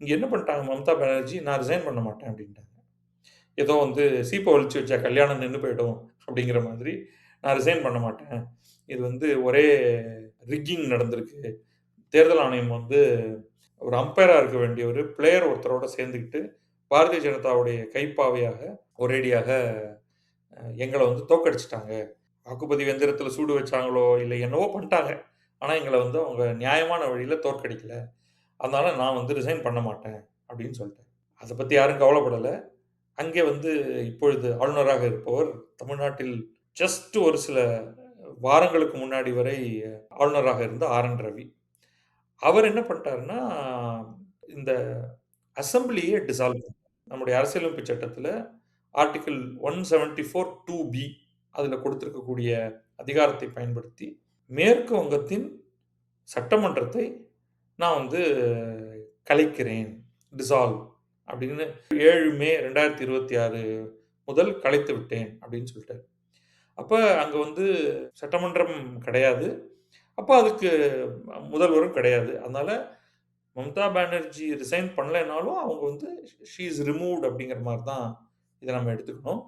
இங்க என்ன பண்ணிட்டாங்க மம்தா பானர்ஜி, "நான் ரிசைன் பண்ண மாட்டேன்" அப்படின்ட்டாங்க. ஏதோ வந்து "சீப்ப ஒழிச்சு வச்சா கல்யாணம் நின்னு போயிடும்" அப்படிங்கிற மாதிரி, "நான் ரிசைன் பண்ண மாட்டேன். இது வந்து ஒரே ரிக்கிங் நடந்திருக்கு. தேர்தல் ஆணையம் வந்து ஒரு அம்பயரா இருக்க வேண்டிய ஒரு பிளேயர் ஒருத்தரோட சேர்ந்துக்கிட்டு, பாரதிய ஜனதாவுடைய கைப்பாவையாக ஒரேடியாக எங்கள வந்து தோற்கடிச்சுட்டாங்க. வாக்குப்பதிவு எந்திரத்தில சூடு வச்சாங்களோ, இல்ல என்னவோ பண்ணிட்டாங்க. ஆனா எங்கள வந்து அவங்க நியாயமான வழியில தோற்கடிக்கல. அதனால நான் வந்து ரிசைன் பண்ண மாட்டேன்" அப்படின்னு சொல்ட்டேன். அத பத்தி யாரும் கவலைப்படல. அங்கே வந்து இப்பொழுது ஆளுநராக இருப்பவர் தமிழ்நாட்டில் ஜஸ்ட் ஒரு சில வாரங்களுக்கு முன்னாடி வரை ஆளுநராக இருந்த ஆர்.என். ரவி. அவர் என்ன பண்ணிட்டாருன்னா, இந்த அசெம்பிளியே டிசால்வ் நம்முடைய அரசியலமைப்பு சட்டத்தில ஆர்டிகிள் 174 பி அதில கொடுத்திருக்கக்கூடிய அதிகாரத்தை பயன்படுத்தி, மேற்கு வங்கத்தின் சட்டமன்றத்தை நான் வந்து கலைக்கிறேன். டிசால்வ் அப்படின்னு 7 மே 2026 முதல் கலைத்து விட்டேன் அப்படின்னு சொல்லிட்டாரு. அப்ப அங்க வந்து சட்டமன்றம் கிடையாது. அப்ப அதுக்கு முதல்வரும் கிடையாது. அதனால மம்தா பானர்ஜி ரிசைன் பண்ணலைனாலும் அவங்க வந்து ஷி இஸ் ரிமூவ்ட் அப்படிங்கிற மாரி தான் இத நம்ம எடுத்துக்கணும்.